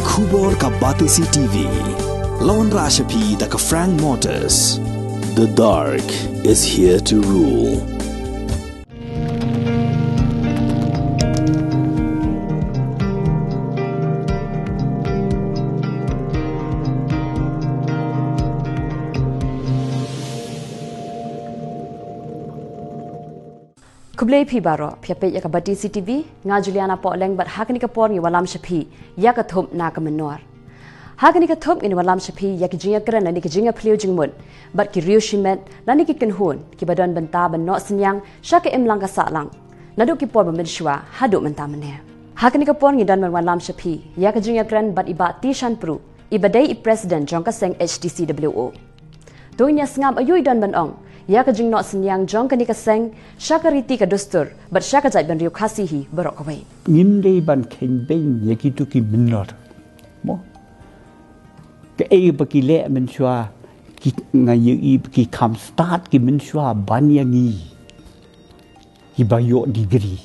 Kubor ka Batesi TV. Lawan Rashapi da ka Frank Motors. The dark is here to rule. Kublai pi baro piape ya ka Batesi TV nga Juliana po leng bat hakani ka por ngi walam shapi ya ka thum na ka Mynnor hakani ka thum ngi walam shapi ya ki jinga Kren ni ki jinga pleo jingmun bat ki riu shimet lani ki kenhun ki badon benta ban no SYNNYANG sha ka lang ka sa lang nadu ki por ba shwa hadu menta mane hakani ka por ngi dan man walam shapi ya ka jinga Kren bat iba ti Shanpru ibadai i president jong ka seng HTCWO doinya sngam ayu dan ban ong ya ka jing no SYNNYANG jong ka ni ka seng shakariti ka dustur but shaka jai ban riu khasi hi barok away ngim dei ban khen ben ye ki tu ki Mynnor mo ke e ba ki le men shwa ki nga ye ki kam start ki men shwa ban yangi ki ba yo degree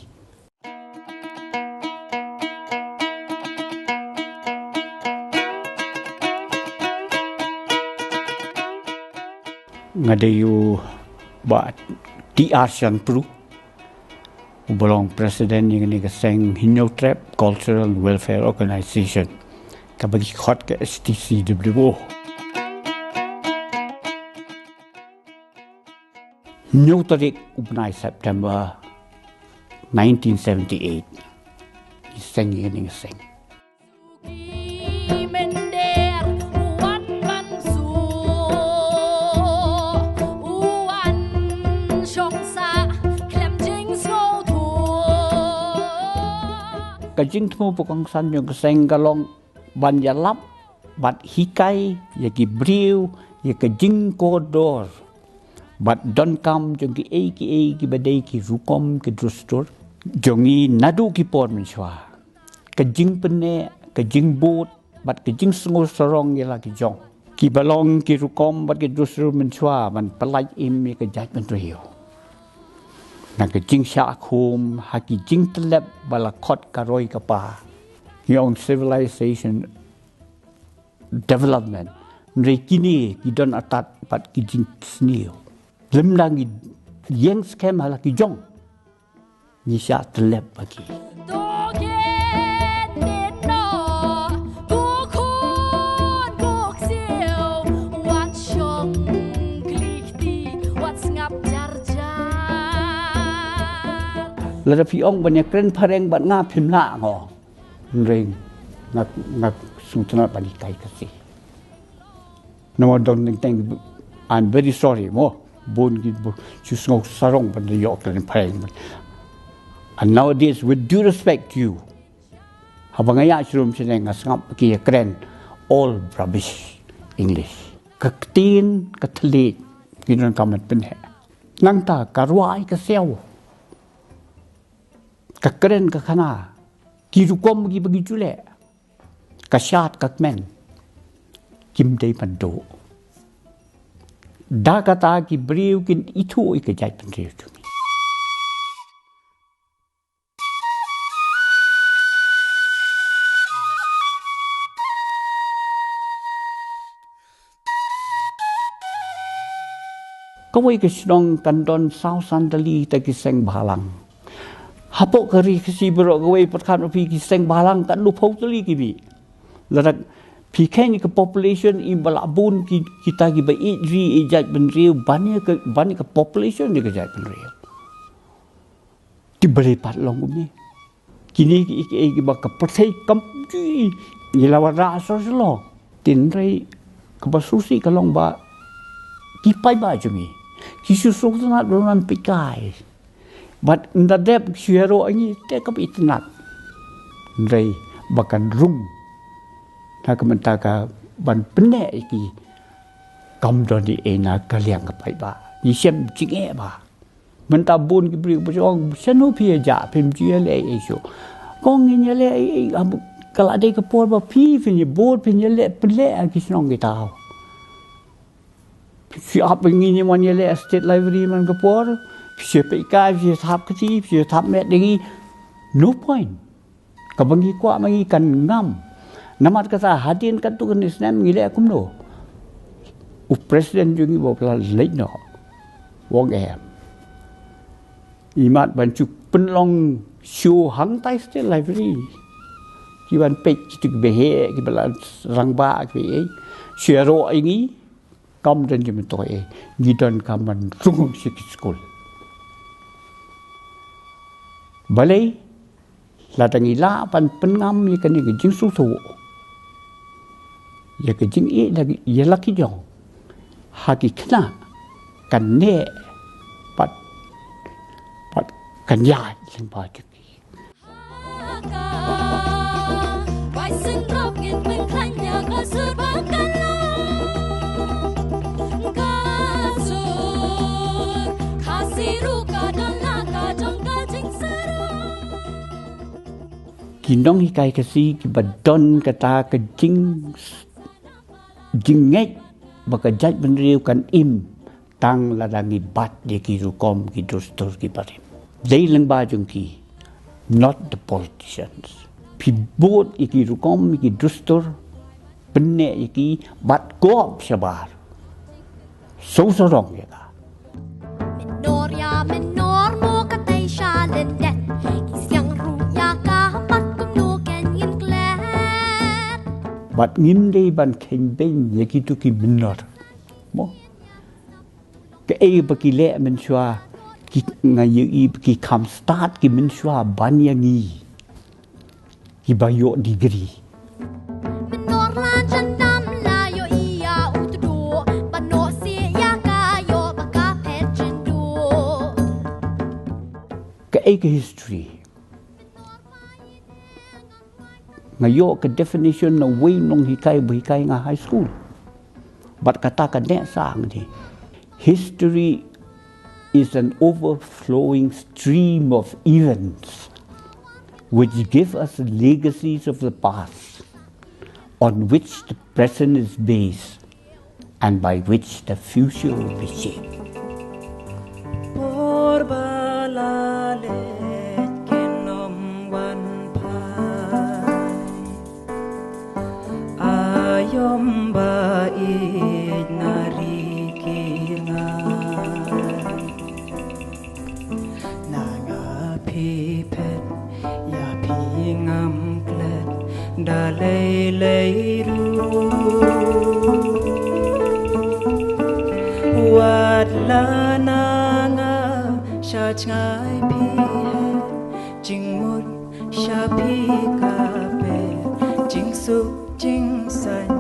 ngadayu ba Shanpru belong president ni ka seng Mynnor Cultural Welfare Organization ka bagi khot ka HTCWO Mynnor tarik upnai September 1978 seng ni seng kajing temu pukang san yung kaseng galong ban yalap bat hikai ya ki briu ya kajing kodor bat don kam jong ki badai ki rukom ki drustur jongi nadu ki por menshwa kajing pene kajing bot bat kajing Sngewsarong ya la ki jong ki balong ki rukom bat ki drustur menshwa man palai im ya kajat menrio na ka jing sha khum ha ki jing tlep bala khot karoi ka pa young civilization development re kini ki don atat pat ki jing snio lem dang yeng scam hala ki jong ni sha tlep bagi lada piong banyak Kren Phareng bat ngap himla ngo ring ngap sutana panikai kasi no don't think I'm very sorry mo bon gi Sngewsarong ban the yok Kren Phareng and nowadays with due respect to you Haba ngaya Sharum Shaneng ngap ki Kren all rubbish English kaktin katlik ginon kamat penhe nang ta RWAI ka sel ka Kren ka khana ki rukom gi bagi chule ka shat ka men kim dei pando da kata ki briu kin itu ik jai pandriu tu kawai ke sidong kandon sau sandali ta ki seng balang hapok kari kasi berok gawai perkan pi ki seng balang kan lu phau tali ki bi larak pi ken ki population i balabun ki kita ki ba ri ijat ben riu bani ka population ni ka jat ben riu ti bari pat long ni kini ki ba ka perthai kam ji ni lawa ra so lo TYNRAI ka ba susi ka long ba ki pai ba jumi ki su so na ron pikai but nda dep syero ani te kap itnat rei bakan rum ta kamenta ka ban pne ki kam do di ena kaliang ka pai ba ni sem chinge ba menta bun ki bri bojong sanu phi ja phim chi le e so kong ni le kala de ka por ba phi ni bot phi le ple ki snong ki tao si ap ni man le state library man ka por siapa ikan, siapa thap kecil, siapa thap met lagi, no point. Kabangi kuat mangi kan ngam, Namat kata hadin kan tu kan isnan ngile akum no. Presiden jungi bopla leino. Wong em. Imat bancuk penlong show hang tai still library. Kiban pek kituk behe kibalan rangba ki shero ingi kam dan jemtoe gidan kaman rung sikit school. Balai ladang ila pan pengam ni kan ni jing susu. Ya ke jing lagi ya laki jong. Haki kena kan ne pat kan ya yang baju. Kinong hikai kasi kibadon kata ke jingek baka jaj benriu kan im tang ladangi bat de ki rukom ki dostor ki parim. They lang ba jung ki, not the politicians. Pibot iki rukom iki dostor benne iki bat gop sabar. Sngewsarong ya ka. Mynnor ya Mynnor mo katay shalendet. Isyang ruya ka pat kumno kenyin klet. Bat ngimde ban kenben yaki tu ki Mynnor. Mo. Ke baki le men shwa ki ngayi ki kam start ki men shwa ban yangi. Ki bayo degree. Mynnor lan chandam la yo iya utdo. Bano si ya ka yo baka petjendo. Ke history. Ngayo ke definition na way nong hikai nga high school. But kata ka ne sang ni. History is an overflowing stream of events which give us legacies of the past on which the present is based and by which the future will be shaped. Wat la na nga sha ngai pi hai jing mut sha pi ka pe jing su jing san